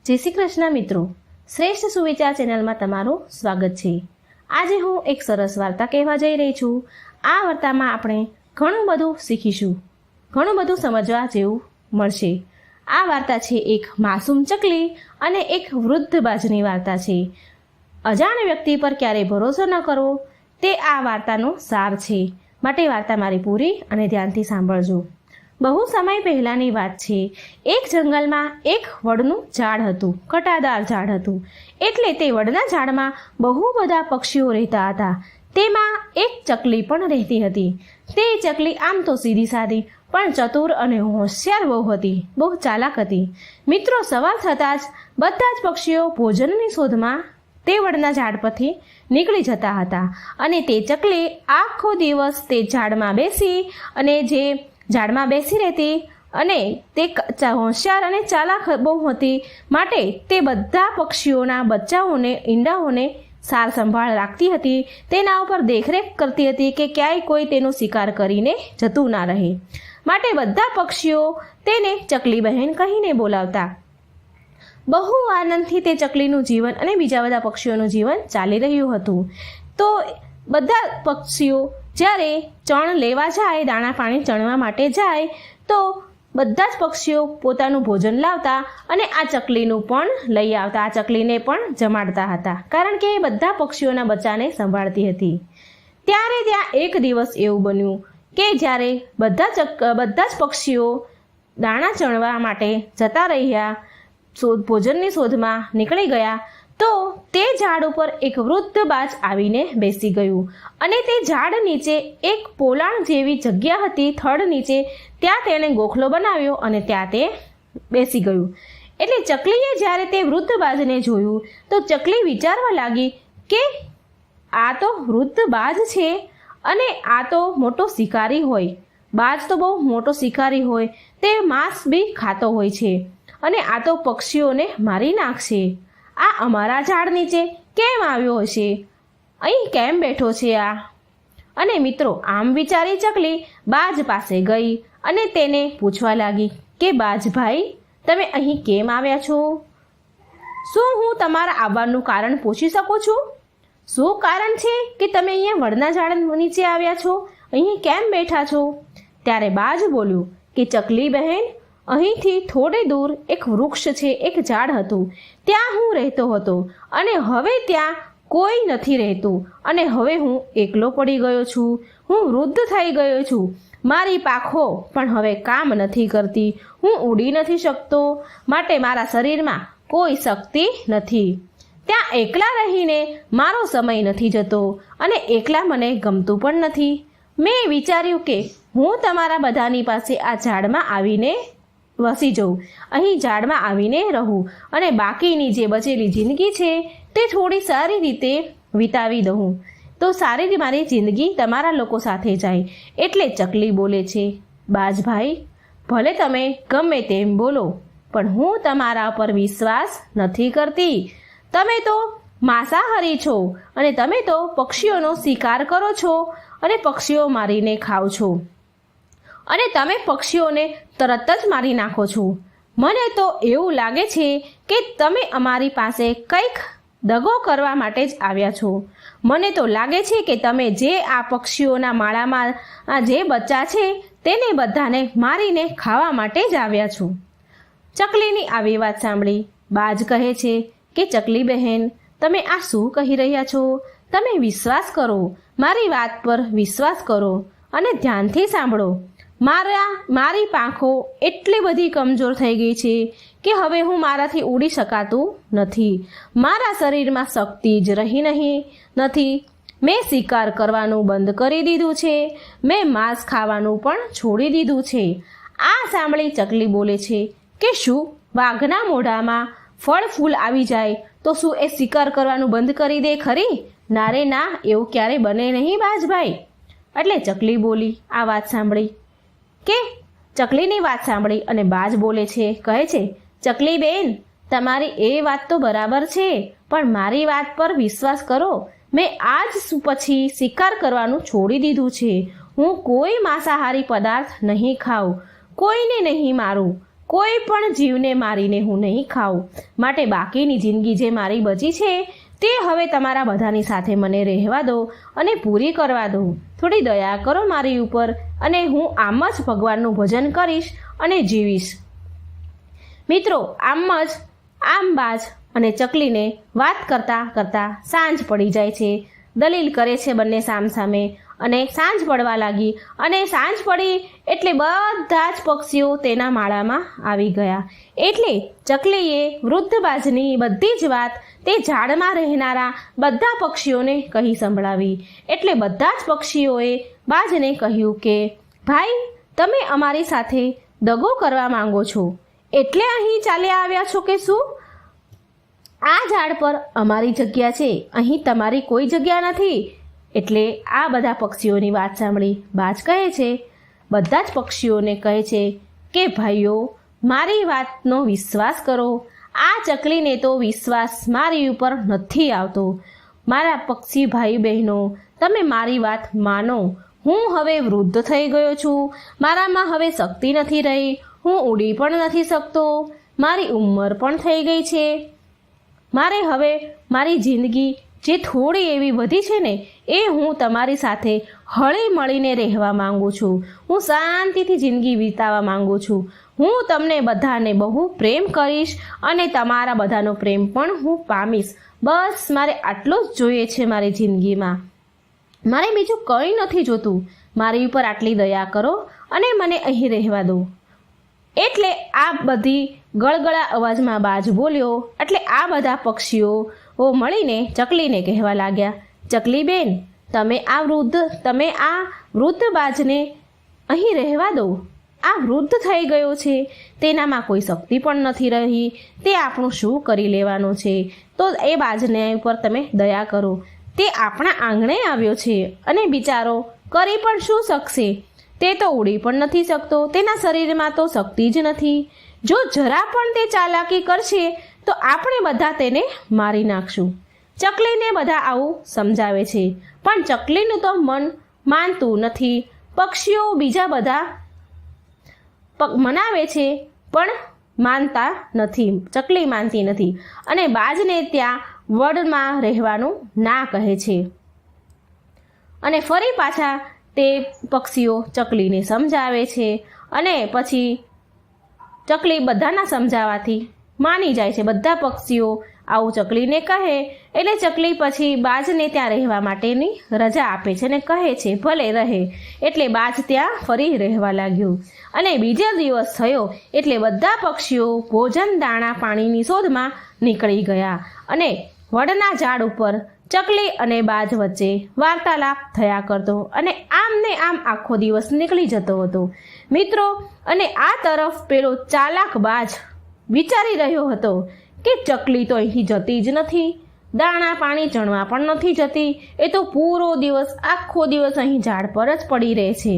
જય શ્રી કૃષ્ણ મિત્રો, શ્રેષ્ઠ સુવિચાર ચેનલમાં તમારું સ્વાગત છે। આજે હું એક સરસ વાર્તા કહેવા જઈ રહી છું। આ વાર્તામાં આપણે ઘણું બધું શીખીશું, ઘણું બધું સમજવા જેવું મળશે। આ વાર્તા છે એક માસૂમ ચકલી અને એક વૃદ્ધ બાજની વાર્તા છે। અજાણ વ્યક્તિ પર ક્યારેય ભરોસો ન કરવો, તે આ વાર્તાનો સાર છે। માટે વાર્તા મારી પૂરી અને ધ્યાનથી સાંભળજો। બહુ સમય પહેલાંની વાત છે। એક જંગલમાં એક વડનું ઝાડ હતું, કટાદાર ઝાડ હતું। એટલે તે વડના ઝાડમાં બહુ બધા પક્ષીઓ રહેતા હતા। તેમાં એક ચકલી પણ રહેતી હતી। તે ચકલી આમ તો સીધી સાદી પણ ચતુર અને હોશિયાર બહુ હતી, બહુ ચાલાક હતી। મિત્રો, સવાર થતાં જ બધા જ પક્ષીઓ ભોજનની શોધમાં તે વડના ઝાડ પરથી નીકળી જતા હતા અને તે ચકલી આખો દિવસ તે ઝાડમાં બેસી અને ઝાડમાં બેસી રહેતી અને તે હોશિયાર અને ચાલાક બહુ હતી। માટે તે બધા પક્ષીઓના બચ્ચાઓને, ઈંડાઓને સાર સંભાળ રાખતી હતી। તેના ઉપર દેખરેખ કરતી હતી કે ક્યાંય કોઈ તેનો શિકાર કરીને જતું ના રહે। માટે બધા પક્ષીઓ તેને ચકલી બહેન કહીને બોલાવતા। બહુ આનંદથી તે ચકલીનું જીવન અને બીજા બધા પક્ષીઓનું જીવન ચાલી રહ્યું હતું। તો બધા પક્ષીઓ જ્યારે ચણ લેવા જાય, દાણા પાણી ચણવા માટે જાય, તો બધા જ પક્ષીઓ પોતાનું ભોજન લાવતા અને આ ચકલીનું પણ લઈ આવતા। આ ચકલીને પણ જમાડતા હતા, કારણ કે એ બધા પક્ષીઓના બચ્ચાને સંભાળતી હતી। ત્યારે ત્યાં એક દિવસ એવું બન્યું કે જ્યારે બધા જ પક્ષીઓ દાણા ચણવા માટે જતા રહ્યા, ભોજનની શોધમાં નીકળી ગયા, તો તે ઝાડ ઉપર એક વૃદ્ધ બાજ આવીને બેસી ગયું અને તે ઝાડ નીચે એક પોલાણ જેવી જગ્યા હતી, થડ નીચે, ત્યાં તેણે ગોખલો બનાવ્યો અને ત્યાં તે બેસી ગયું। એટલે ચકલીએ જ્યારે તે વૃદ્ધ બાજને જોયું તો ચકલી વિચારવા લાગી કે આ તો વૃદ્ધ બાજ છે અને આ તો મોટો શિકારી હોય। બાજ તો બહુ મોટો શિકારી હોય, તે માંસ બી ખાતો હોય છે અને આ તો પક્ષીઓને મારી નાખશે। આ અમારા ઝાડ નીચે કેમ આવ્યો હશે? અહીં કેમ બેઠો છે આ? અને મિત્રો, આમ વિચારી ચકલી બાજ પાસે ગઈ અને તેને પૂછવા લાગી કે બાજભાઈ, તમે અહીં કેમ આવ્યા છો? શું હું તમારા આવવાનું કારણ પૂછી શકું છું? શું કારણ છે કે તમે અહીંયા વડના ઝાડ નીચે આવ્યા છો? અહીં કેમ બેઠા છો? ત્યારે બાજ બોલ્યું કે ચકલી બહેન, અહીંથી થોડે દૂર એક વૃક્ષ છે, એક ઝાડ હતું, ત્યાં હું રહેતો હતો અને હવે ત્યાં કોઈ નથી રહેતું અને હવે હું એકલો પડી ગયો છું। હું વૃદ્ધ થઈ ગયો છું, મારી પાંખો પણ હવે કામ નથી કરતી, હું ઉડી નથી શકતો, માટે મારા શરીરમાં કોઈ શક્તિ નથી। ત્યાં એકલા રહીને મારો સમય નથી જતો અને એકલા મને ગમતું પણ નથી। મેં વિચાર્યું કે હું તમારા બધાની પાસે આ ઝાડમાં આવીને વસી જાઉં, અહીં ઝાડમાં આવીને રહું અને બાકીની જે બચેલી જિંદગી છે તે થોડી સારી રીતે વિતાવી દઉં, તો સારી મારી જિંદગી તમારા લોકો સાથે જાય। એટલે ચકલી બોલે છે, બાજભાઈ, ભલે તમે ગમે તેમ બોલો, પણ હું તમારા પર વિશ્વાસ નથી કરતી। તમે તો માંસાહારી છો અને તમે તો પક્ષીઓનો શિકાર કરો છો અને પક્ષીઓ મારીને ખાઓ છો અને તમે પક્ષીઓને તરત જ મારી નાખો છો। મને તો એવું લાગે છે કે તમે અમારી પાસે કંઈક દગો કરવા માટે જ આવ્યા છો। મને તો લાગે છે કે તમે જે આ પક્ષીઓના માળામાં જે બચ્ચા છે તેને બધાને મારીને ખાવા માટે જ આવ્યા છો। ચકલીની આવી વાત સાંભળી બાજ કહે છે કે ચકલી બહેન, તમે આ શું કહી રહ્યા છો? તમે વિશ્વાસ કરો, મારી વાત પર વિશ્વાસ કરો અને ધ્યાનથી સાંભળો। મારી પાંખો એટલી બધી કમજોર થઈ ગઈ છે કે હવે હું મારાથી ઉડી શકાતું નથી। મારા શરીરમાં શક્તિ જ રહી નથી। મેં શિકાર કરવાનું બંધ કરી દીધું છે, મેં માંસ ખાવાનું પણ છોડી દીધું છે। આ સાંભળી ચકલી બોલે છે કે શું વાઘના મોઢામાં ફળ ફૂલ આવી જાય તો શું એ શિકાર કરવાનું બંધ કરી દે ખરી? ના રે ના, એવું ક્યારે બને નહીં બાજભાઈ। એટલે ચકલી બોલી આ વાત સાંભળી કે ચકલીની વાત સાંભળી અને બાજ બોલે છે, કહે છે, ચકલી બેન, તમારી એ વાત તો બરાબર છે, પણ મારી વાત પર વિશ્વાસ કરો, મેં આજ પછી શિકાર કરવાનું છોડી દીધું છે। હું કોઈ માંસાહારી પદાર્થ નહીં ખાઉં, કોઈને નહીં મારું, કોઈ પણ જીવને મારીને હું નહીં ખાઉં. માટે બાકીની જિંદગી જે મારી બચી છે તે હવે તમારા બધાની સાથે મને રહેવા દો અને પૂરી કરવા દો. થોડી દયા કરો મારી ઉપર અને હું આમ જ ભગવાનનું ભજન કરીશ અને જીવીશ. મિત્રો, આમ બાજ અને ચકલીને વાત કરતાં કરતાં સાંજ પડી જાય છે. દલીલ કરે છે બંને સામસામે અને સાંજ પડવા લાગી અને સાંજ પડી એટલે બધા જ પક્ષીઓ તેના માળામાં આવી ગયા. એટલે ચકલીએ વૃદ્ધ બાજની બધી જ વાત તે ઝાડમાં રહેનારા બધા પક્ષીઓને કહી સંભળાવી. એટલે બધા જ પક્ષીઓએ બાજને કહ્યું કે ભાઈ, તમે અમારી સાથે દગો કરવા માંગો છો એટલે અહીં ચાલ્યા આવ્યા છો કે શું? આ ઝાડ પર અમારી જગ્યા છે, અહીં તમારી કોઈ જગ્યા નથી. એટલે આ બધા પક્ષીઓની વાત સાંભળી બાજ કહે છે, બધા જ પક્ષીઓને કહે છે કે ભાઈઓ, મારી વાતનો વિશ્વાસ કરો. આ ચકલીને તો વિશ્વાસ મારી ઉપર નથી આવતો. મારા પક્ષી ભાઈ બહેનો, તમે મારી વાત માનો. હું હવે વૃદ્ધ થઈ ગયો છું. મારામાં હવે શક્તિ નથી રહી. હું ઉડી પણ નથી શકતો. મારી ઉંમર પણ થઈ ગઈ છે. મારે હવે મારી જિંદગી જે થોડી એવી વધી છે ને, એ હું તમારી સાથે હળી મળીને રહેવા માંગુ છું. હું શાંતિથી જિંદગી વિતાવવા માંગુ છું. હું તમને બધાને બહુ પ્રેમ કરીશ અને તમારા બધાનો પ્રેમ પણ હું પામીશ. બસ મારે આટલું જ જોઈએ છે મારી જિંદગીમાં. મારે બીજું કંઈ નથી જોતું. મારી ઉપર આટલી દયા કરો અને મને અહીં રહેવા દો. એટલે આ બધી ગળગળા અવાજમાં બાજ બોલ્યો. એટલે આ બધા પક્ષીઓ મળીને ચકલીને કહેવા લાગ્યા, ચકલી બેન, તમે આ વૃદ્ધ બાજને અહીં રહેવા દો. આ વૃદ્ધ થઈ ગયો છે, તેનામાં કોઈ શક્તિ પણ નથી રહી. તે આપણું શું કરી લેવાનો છે? તો એ બાજને ઉપર તમે દયા કરો. તે આપણા આંગણે આવ્યો છે અને બિચારો કરી પણ શું શકશે? તે તો ઉડી પણ નથી શકતો. તેના શરીરમાં તો શક્તિ જ નથી. જો જરા પણ તે ચાલાકી કરશે તો આપણે બધા તેને મારી નાખશું. ચકલીને બધા આવું સમજાવે છે, પણ ચકલીનું તો મન માનતું નથી. પક્ષીઓ બીજા બધા મનાવે છે પણ માનતા નથી. ચકલી માનતી નથી અને બાજને ત્યાં વડમાં રહેવાનું ના કહે છે. અને ફરી પાછા તે પક્ષીઓ ચકલીને સમજાવે છે અને પછી ચકલી બધાના સમજાવવાથી માની જાય છે. બધા પક્ષીઓ આવું ચકલીને કહે એટલે ચકલી પછી બાજને ત્યાં રહેવા માટેની રજા આપે છે અને કહે છે ભલે રહે. એટલે બાજ ત્યાં ફરી રહેવા લાગ્યું. અને બીજો દિવસ થયો એટલે બધા પક્ષીઓ ભોજન, દાણા, પાણીની શોધમાં નીકળી ગયા અને વડના ઝાડ ઉપર ચકલી અને બાજ વચ્ચે વાર્તાલાપ થયા કરતો અને આમ ને આમ આખો દિવસ નીકળી જતો હતો. મિત્રો, અને આ તરફ પેલો ચાલાક બાજ વિચારી રહ્યો હતો કે ચકલી તો અહીં જતી જ નથી. દાણા પાણી ચણવા પણ નથી જતી. એ તો પૂરો દિવસ આખો દિવસ અહીં ઝાડ પર જ પડી રહે છે.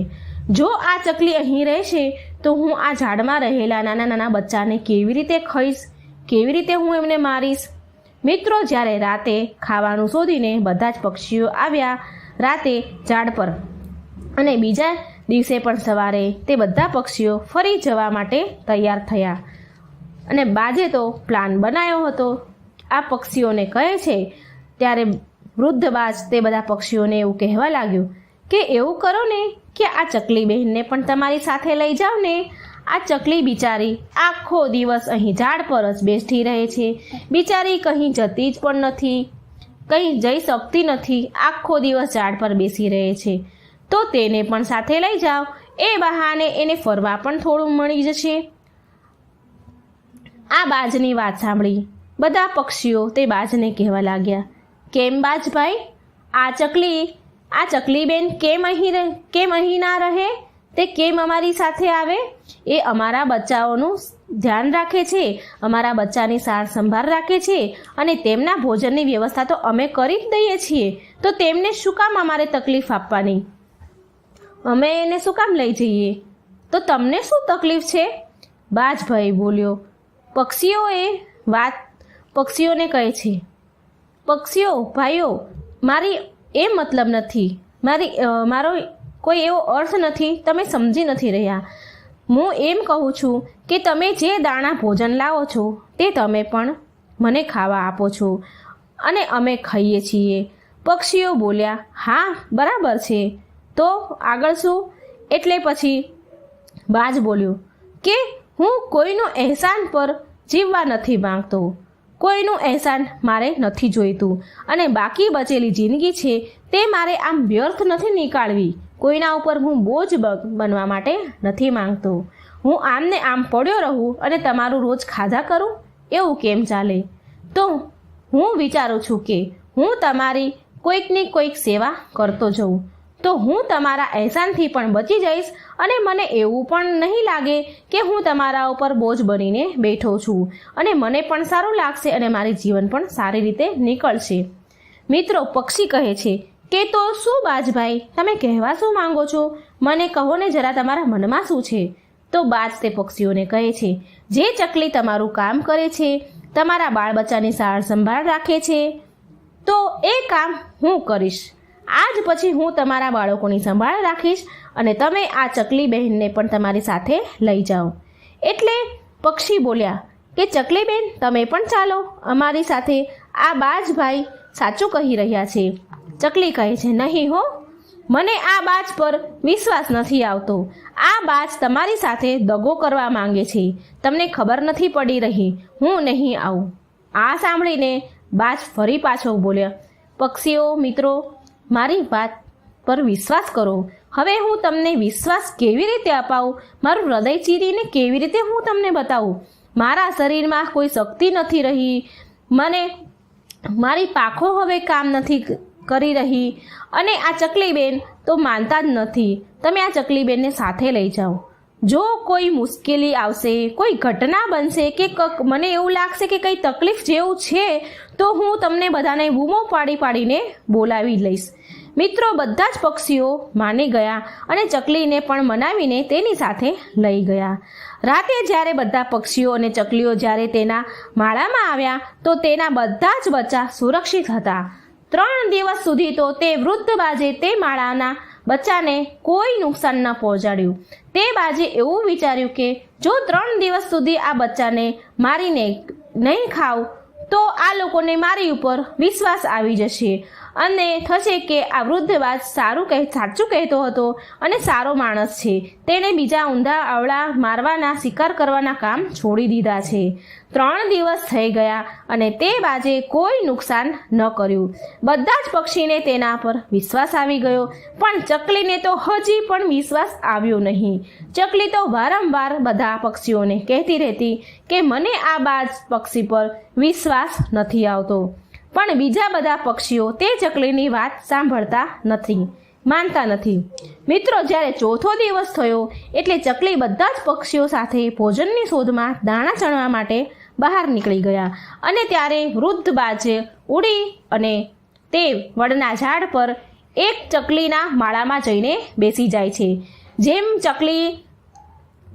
જો આ ચકલી અહીં રહેશે તો હું આ ઝાડમાં રહેલા નાના નાના બચ્ચાને કેવી રીતે ખાઈશ? કેવી રીતે હું એમને મારીશ? મિત્રો, જ્યારે રાતે ખાવાનું શોધીને બધા જ પક્ષીઓ આવ્યા રાતે ઝાડ પર અને બીજા દિવસે પણ સવારે તે બધા પક્ષીઓ ફરી જવા માટે તૈયાર થયા અને બાજે તો પ્લાન બનાવ્યો હતો. આ પક્ષીઓને કહે છે ત્યારે વૃદ્ધ બાજ તે બધા પક્ષીઓને એવું કહેવા લાગ્યું કે એવું કરો ને કે આ ચકલી બહેનને પણ તમારી સાથે લઈ જાઓ ને. આ ચકલી બિચારી આખો દિવસ અહીં ઝાડ પર જ બેસી રહે છે. બિચારી કંઈ જતી જ પણ નથી, કંઈ જઈ શકતી નથી. આખો દિવસ ઝાડ પર બેસી રહે છે. તો તેને પણ સાથે લઈ જાઓ. એ બહાને એને ફરવા પણ થોડું મળી જશે. આ બાજની વાત સાંભળી બધા પક્ષીઓ તે બાજને કહેવા લાગ્યા, કેમ બાજભાઈ, આ ચકલી બેન કેમ અહીં ના રહે? તે કેમ અમારી સાથે આવે? એ અમારા બચ્ચાઓનું ધ્યાન રાખે છે, અમારા બચ્ચાની સાર સંભાળ રાખે છે અને તેમના ભોજનની વ્યવસ્થા તો અમે કરી જ દઈએ છીએ. તો તેમને શું કામ અમારે તકલીફ આપવાની? અમે એને શું કામ લઈ જઈએ? તો તમને શું તકલીફ છે? બાજભાઈ બોલ્યો. પક્ષીઓને કહે છે, પક્ષીઓ ભાઈઓ, મારી એ મતલબ નથી, મારો કોઈ એવો અર્થ નથી. તમે સમજી નથી રહ્યા. હું એમ કહું છું કે તમે જે દાણા ભોજન લાવો છો તે તમે પણ મને ખાવા આપો છો અને અમે ખાઈએ છીએ. પક્ષીઓ બોલ્યા, હા બરાબર છે, તો આગળ શું? એટલે પછી બાજ બોલ્યો કે હું કોઈનું અહેસાન પર જીવવા નથી માંગતો, કોઈનું અહેસાન મારે નથી જોઈતું અને બાકી બચેલી જિંદગી છે તે મારે આમ વ્યર્થ નથી નીકાળવી. કોઈના ઉપર હું બોજ બનવા માટે નથી માંગતો. હું આમને આમ પડ્યો રહું અને તમારું રોજ ખાધા કરું, એવું કેમ ચાલે? તો હું વિચારું છું કે હું તમારી કોઈકની કોઈક સેવા કરતો જઉં તો હું તમારા અહેસાનથી પણ બચી જઈશ અને મને એવું પણ નહીં લાગે કે હું તમારા ઉપર બોજ બનીને બેઠો છું અને મને પણ સારું લાગશે અને મારી જીવન પણ સારી રીતે નીકળશે. મિત્રો, પક્ષી કહે છે કે તો શું બાજભાઈ, તમે કહેવા શું માંગો છો? મને કહો ને જરા, તમારા મનમાં શું છે? તો બાજ તે પક્ષીઓને કહે છે, જે ચકલી તમારું કામ કરે છે, તમારા બાળ બચ્ચાની સાર સંભાળ રાખે છે, તો એ કામ હું કરીશ. આજ પછી હું તમારા બાળકોની સંભાળ રાખીશ અને તમે આ ચકલી બહેનને પણ તમારી સાથે લઈ જાઓ. એટલે પક્ષી બોલ્યા કે ચકલી બેન, તમે પણ ચાલો અમારી સાથે. આ બાજભાઈ સાચું કહી રહ્યા છે. ચકલી કહે છે, નહીં હો, મને આ બાજ પર વિશ્વાસ નથી આવતો. આ બાજ તમારી સાથે દગો કરવા માંગે છે. તમને ખબર નથી પડી રહી, હું નહીં આવું. આ સાંભળીને બાજ ફરી પાછો બોલ્યા, પક્ષીઓ મિત્રો, મારી વાત પર વિશ્વાસ કરો. હવે હું તમને વિશ્વાસ કેવી રીતે અપાવું? મારું હૃદય ચીરીને કેવી રીતે હું તમને બતાવું? મારા શરીરમાં કોઈ શક્તિ નથી રહી, મને મારી પાંખો હવે કામ નથી કરી રહી અને આ ચકલીબેન તો માનતા જ નથી. તમે આ ચકલીબેનને સાથે લઈ જાઓ. જો કોઈ મુશ્કેલી આવશે, કોઈ ઘટના બનશે કે મને એવું લાગશે કે કંઈ તકલીફ જેવું છે તો હું તમને બધાને બૂમો પાડીને બોલાવી લઈશ. મિત્રો, બધા જ પક્ષીઓ માની ગયા અને ચકલીને પણ મનાવીને તેની સાથે લઈ ગયા. રાતે જ્યારે બધા પક્ષીઓ અને ચકલીઓ જ્યારે તેના માળામાં આવ્યા તો તેના બધા જ બચ્ચા સુરક્ષિત હતા. 3 દિવસ સુધી તો તે વૃદ્ધ બાજે તે માળાના બચ્ચાને કોઈ નુકસાન ન પહોંચાડ્યું. તે બાજે એવું વિચાર્યું કે જો 3 દિવસ સુધી આ બચ્ચાને મારીને નહીં ખાવ તો આ લોકોને મારી ઉપર વિશ્વાસ આવી જશે અને થશે કે આ વૃદ્ધ બાજ સાચું કહેતો હતો અને સારો માણસ છે. તેણે બીજા ઊંધા અવળા મારવાના શિકાર કરવાના કામ છોડી દીધા છે. 3 દિવસ થઈ ગયા અને તે બાજે કોઈ નુકસાન ન કર્યું. બધા જ પક્ષીને તેના પર વિશ્વાસ આવી ગયો, પણ ચકલીને તો હજી પણ વિશ્વાસ આવ્યો નહીં. ચકલી તો વારંવાર બધા પક્ષીઓને કહેતી રહેતી કે મને આ બાજ પક્ષી પર વિશ્વાસ નથી આવતો, પણ બીજા બધા પક્ષીઓ તે ચકલીની વાત સાંભળતા નથી, માનતા નથી. મિત્રો, જ્યારે 4થો દિવસ થયો એટલે ચકલી બધા જ પક્ષીઓ સાથે ભોજનની શોધમાં દાણા ચણવા માટે બહાર નીકળી ગયા અને ત્યારે વૃદ્ધ બાજે ઉડી અને તે વડના ઝાડ પર એક ચકલીના માળામાં જઈને બેસી જાય છે.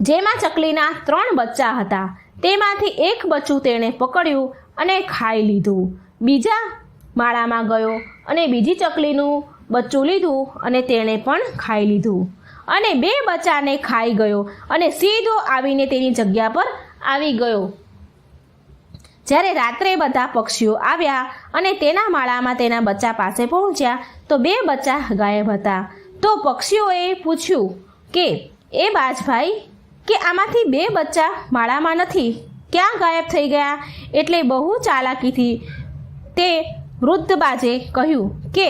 જેમાં ચકલીના 3 બચ્ચા હતા. તેમાંથી એક બચ્ચું તેણે પકડ્યું અને ખાઈ લીધું. બીજા માળામાં ગયો અને બીજી ચકલીનું બચ્ચું લીધું અને તેણે પણ ખાઈ લીધું અને 2 બચ્ચાને ખાઈ ગયો અને સીધો આવીને તેની જગ્યા પર આવી ગયો. જ્યારે રાત્રે બધા પક્ષીઓ આવ્યા અને તેના માળામાં તેના બચ્ચા પાસે પહોંચ્યા તો 2 બચ્ચા ગાયબ હતા. તો પક્ષીઓએ પૂછ્યું કે એ બાજભાઈ, કે આમાંથી 2 બચ્ચા માળામાં નથી, ક્યાં ગાયબ થઈ ગયા? એટલે બહુ ચાલાકીથી તે વૃદ્ધ બાજે કહ્યું કે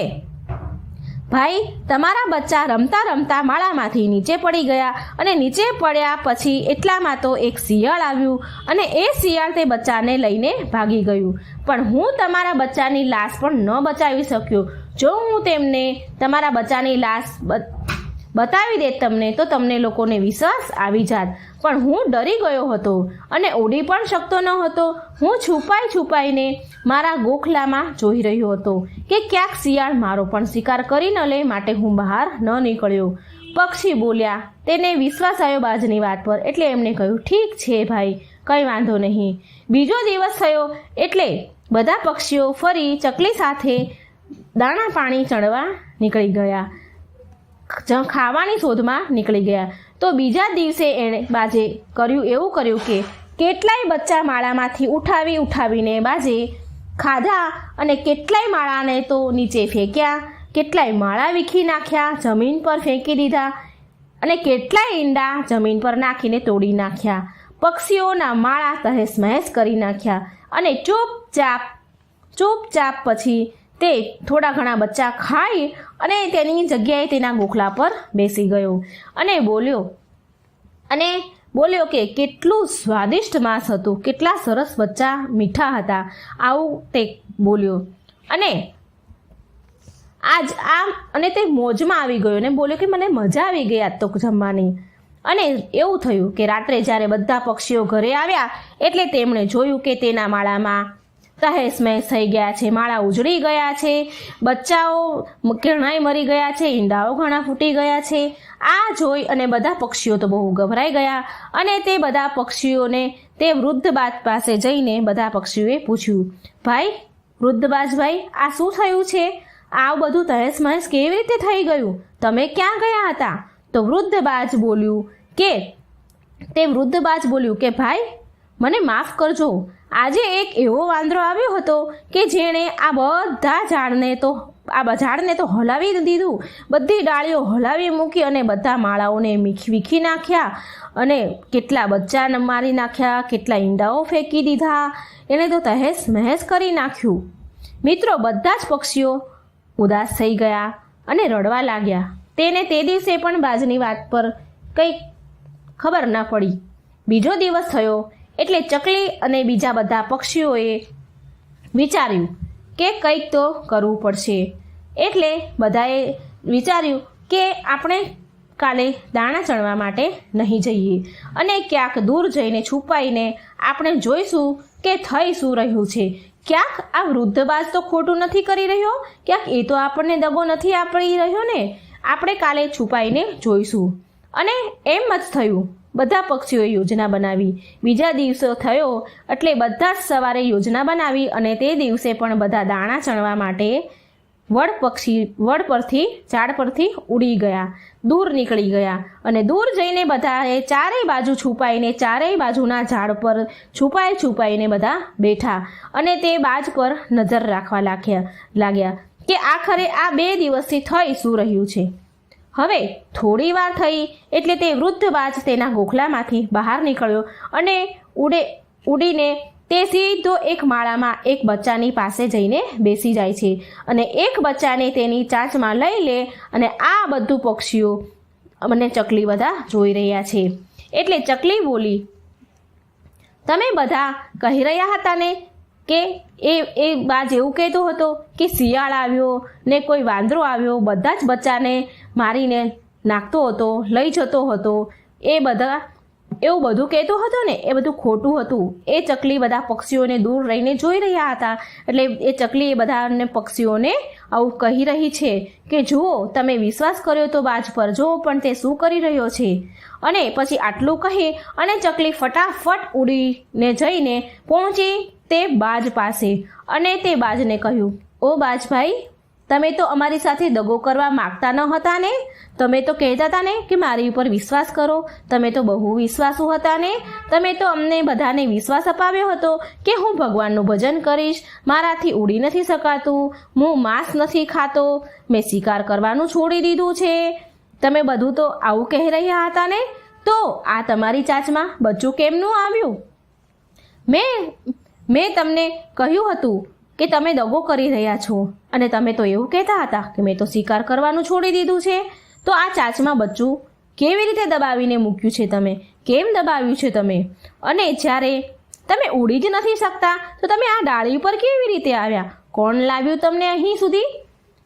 ભાઈ, તમારા બચ્ચા રમતા રમતા માળામાંથી નીચે પડી ગયા અને નીચે પડ્યા પછી એટલામાં તો એક શિયાળ આવ્યું અને એ શિયાળ તે બચ્ચાને લઈને ભાગી ગયું. પણ હું તમારા બચ્ચાની લાશ પણ ન બચાવી શક્યો. જો હું તેમને તમારા બચ્ચાની લાશ બતાવી દેત તમને તો તમને લોકોને વિશ્વાસ આવી જાત, પણ હું ડરી ગયો હતો અને ઉડી પણ શકતો ન હતો. હું છુપાઈને મારા ગોખલામાં જોઈ રહ્યો હતો કે ક્યાંક શિયાળ મારો પણ શિકાર કરી ન લે, માટે હું બહાર ન નીકળ્યો. પક્ષી બોલ્યા, તેને વિશ્વાસ આવ્યો બાજની વાત પર, એટલે એમણે કહ્યું, ઠીક છે ભાઈ, કંઈ વાંધો નહીં. બીજો દિવસ થયો એટલે બધા પક્ષીઓ ફરી ચકલી સાથે દાણા પાણી ચણવા નીકળી ગયા, ખાવાની શોધમાં નીકળી ગયા. તો બીજા દિવસે એણે બાજે એવું કર્યું કે કેટલાય બચ્ચા માળામાંથી ઉઠાવીને બાજે ખાધા અને કેટલાય માળાને તો નીચે ફેંક્યા, કેટલાય માળા વીખી નાખ્યા, જમીન પર ફેંકી દીધા અને કેટલાય ઈંડા જમીન પર નાખીને તોડી નાખ્યા. પક્ષીઓના માળા તહેસ મહેસ કરી નાખ્યા અને ચૂપચાપ પછી તે થોડા ઘણા બચ્ચા ખાઈ અને તેની જગ્યાએ તેના ગોખલા પર બેસી ગયો અને બોલ્યો કે કેટલું સ્વાદિષ્ટ માંસ હતું, કેટલા સરસ બચ્ચા મીઠા હતા. આવું તે બોલ્યો અને તે મોજમાં આવી ગયો અને બોલ્યો કે મને મજા આવી ગઈ આજ તો જમવાની. અને એવું થયું કે રાત્રે જ્યારે બધા પક્ષીઓ ઘરે આવ્યા એટલે તેમણે જોયું કે તેના માળામાં તહેસ મહેસ થઈ ગયા છે, માળા ઉજળી ગયા છે, બચ્ચાઓ ઘણાય મરી ગયા છે, ઈંડાઓ ઘણા ફૂટી ગયા છે. આ જોઈ અને બધા પક્ષીઓ તો બહુ ગભરાઈ ગયા અને તે બધા પક્ષીઓને તે વૃદ્ધ બાજ પાસે જઈને બધા પક્ષીઓએ પૂછ્યું, વૃદ્ધ બાજભાઈ, આ શું થયું છે? આ બધું તહેસ મહેસ કેવી રીતે થઈ ગયું? તમે ક્યાં ગયા હતા? તો વૃદ્ધ બાજ બોલ્યું કે ભાઈ, મને માફ કરજો. આજે એક એવો વાંદરો આવ્યો હતો કે જેણે આ ઝાડને તો હલાવી દીધું, બધી ડાળીઓ હલાવી મૂકી અને બધા માળાઓને વીખી નાખ્યા અને કેટલા બચ્ચા મારી નાખ્યા, કેટલા ઈંડાઓ ફેંકી દીધા. એણે તો તહેસ મહેસ કરી નાખ્યું. મિત્રો, બધા જ પક્ષીઓ ઉદાસ થઈ ગયા અને રડવા લાગ્યા. તેને તે દિવસે પણ બાજની વાત પર કંઈ ખબર ન પડી. બીજો દિવસ થયો એટલે ચકલી અને બીજા બધા પક્ષીઓએ વિચાર્યું કે કંઈક તો કરવું પડશે. એટલે બધાએ વિચાર્યું કે આપણે કાલે દાણા ચણવા માટે નહીં જઈએ અને ક્યાંક દૂર જઈને છુપાઈને આપણે જોઈશું કે થઈ શું રહ્યું છે. ક્યાંક આ વૃદ્ધ બાજ તો ખોટું નથી કરી રહ્યો, ક્યાંક એ તો આપણને દગો નથી આપી રહ્યો ને. આપણે કાલે છુપાઈને જોઈશું. અને એમ જ થયું. બધા પક્ષીઓએ યોજના બનાવી. બીજા દિવસો થયો એટલે બધા જ સવારે યોજના બનાવી અને તે દિવસે પણ બધા દાણા ચણવા માટે ઝાડ પરથી ઉડી ગયા, દૂર નીકળી ગયા અને દૂર જઈને બધાએ ચારેય બાજુ છુપાઈને ચારેય બાજુના ઝાડ પર છુપાઈને બધા બેઠા અને તે બાજ પર નજર રાખવા લાગ્યા કે આખરે આ 2 દિવસથી થઈ શું રહ્યું છે. હવે થોડી વાર થઈ એટલે તે વૃદ્ધ બાજ તેના ગોખલામાંથી બહાર નીકળ્યો અને ઉડીને તે સીધો એક માળામાં એક બચ્ચાની પાસે જઈને બેસી જાય છે અને એક બચ્ચાને તેની ચાંચમાં લઈ લે અને આ બધું પક્ષીઓ અને ચકલી બધા જોઈ રહ્યા છે. એટલે ચકલી બોલી, તમે બધા કહી રહ્યા હતા ને કે એ બાજ એવું કહેતો હતો કે શિયાળ આવ્યો ને કોઈ વાંદરો આવ્યો, બધા જ બચ્ચાને મારીને નાખતો હતો, લઈ જતો હતો. એવું બધું કહેતો હતો ને, એ બધું ખોટું હતું. એ ચકલી બધા પક્ષીઓને દૂર રહીને જોઈ રહ્યા હતા. એટલે એ ચકલી એ બધાને પક્ષીઓને આવું કહી રહી છે કે જુઓ, તમે વિશ્વાસ કર્યો તો બાજ પર, જુઓ પણ તે શું કરી રહ્યો છે. અને પછી આટલું કહી અને ચકલી ફટાફટ ઉડીને જઈને પહોંચી તે બાજ પાસે અને તે બાજને કહ્યું, ઓ બાજભાઈ, તમે તો અમારી સાથે દગો કરવા માગતા ન હતા ને? તમે તો કહેતા હતા ને કે મારી ઉપર વિશ્વાસ કરો, તમે તો બહુ વિશ્વાસુ હતા ને? તમે તો અમને બધાને વિશ્વાસ અપાવ્યો હતો કે હું ભગવાનનું ભજન કરીશ, મારાથી ઉડી નથી શકાતું, હું માંસ નથી ખાતો, મેં શિકાર કરવાનું છોડી દીધું છે. તમે બધું તો આવું કહી રહ્યા હતા ને? તો આ તમારી ચાંચમાં બચ્ચું કેમનું આવ્યું? મેં તમને કહ્યું હતું કે તમે દગો કરી રહ્યા છો અને તમે તો એવું કહેતા હતા કે મેં તો શિકાર કરવાનું છોડી દીધું છે. તો આ ચાંચમાં બચ્ચું કેવી રીતે દબાવીને મૂક્યું છે તમે? કેમ દબાવ્યું છે તમે? અને જ્યારે તમે ઉડી જ નથી શકતા તો તમે આ ડાળી ઉપર કેવી રીતે આવ્યા? કોણ લાવ્યું તમને અહીં સુધી?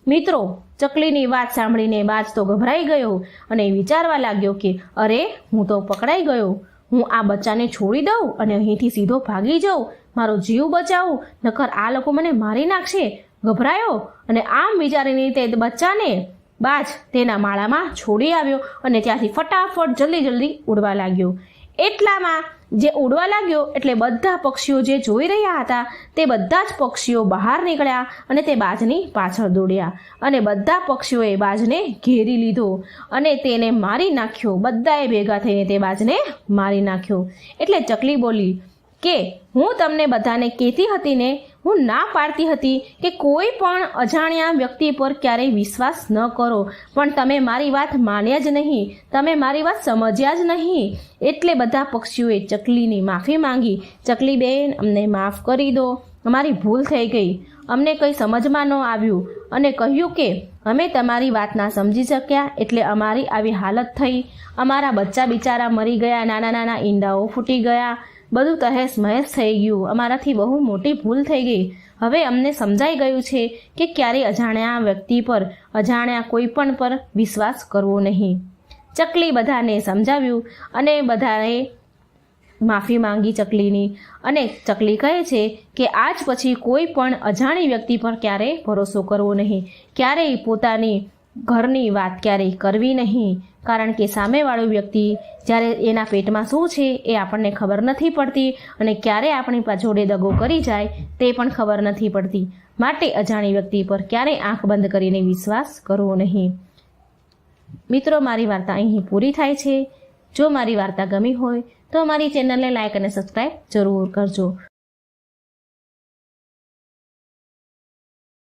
મિત્રો, ચકલીની વાત સાંભળીને બાજ તો ગભરાઈ ગયો અને વિચારવા લાગ્યો કે અરે, હું તો પકડાઈ ગયો. હું આ બચ્ચાને છોડી દઉં અને અહીંથી સીધો ભાગી જાઉં, મારો જીવ બચાવું, નકર આ લોકો મને મારી નાખશે. ગભરાયો અને આમ વિચારીને તે બચ્ચાને બાજ તેના માળામાં છોડી આવ્યો અને ત્યાંથી ફટાફટ જલ્દી ઉડવા લાગ્યો. એટલામાં જે ઉડવા લાગ્યો એટલે બધા પક્ષીઓ જે જોઈ રહ્યા હતા તે બધા જ પક્ષીઓ બહાર નીકળ્યા અને તે બાજની પાછળ દોડ્યા અને બધા પક્ષીઓએ બાજને ઘેરી લીધો અને તેને મારી નાખ્યો. બધાએ ભેગા થઈને તે બાજને મારી નાખ્યો. એટલે ચકલી બોલી કે હું તમને બધાને કહેતી હતી ને, હું ના પાડતી હતી કે કોઈ પણ અજાણ્યા વ્યક્તિ પર ક્યારેય વિશ્વાસ ન કરો, પણ તમે મારી વાત માન્યા જ નહીં, તમે મારી વાત સમજ્યા જ નહીં. એટલે બધા પક્ષીઓએ ચકલીની માફી માંગી. ચકલી બેન, અમને માફ કરી દો, અમારી ભૂલ થઈ ગઈ, અમને કંઈ સમજમાં ન આવ્યું અને કહ્યું કે અમે તમારી વાત ના સમજી શક્યા એટલે અમારી આવી હાલત થઈ. અમારા બચ્ચા બિચારા મરી ગયા, નાના નાના ઈંડાઓ ફૂટી ગયા, બધું તહેસ મહેસ થઈ ગયું, અમારાથી બહુ મોટી ભૂલ થઈ ગઈ. હવે અમને સમજાઈ ગયું છે કે ક્યારેય અજાણ્યા વ્યક્તિ પર, અજાણ્યા કોઈ પણ પર વિશ્વાસ કરવો નહીં. ચકલી બધાને સમજાવ્યું અને બધાએ માફી માંગી ચકલીની. અને ચકલી કહે છે કે આજ પછી કોઈ પણ અજાણી વ્યક્તિ પર ક્યારેય ભરોસો કરવો નહીં, ક્યારેય પોતાની ઘરની વાત ક્યારેય કરવી નહીં, કારણ કે સામેવાળો વ્યક્તિ જ્યારે એના પેટમાં શું છે એ આપણને ખબર નથી પડતી અને ક્યારે આપણી જોડે દગો કરી જાય તે પણ ખબર નથી પડતી. માટે અજાણી વ્યક્તિ પર ક્યારેય આંખ બંધ કરીને વિશ્વાસ કરવો નહીં. મિત્રો, મારી વાર્તા અહીં પૂરી થાય છે. જો મારી વાર્તા ગમી હોય તો મારી ચેનલને લાઈક અને સબસ્ક્રાઈબ જરૂર કરજો.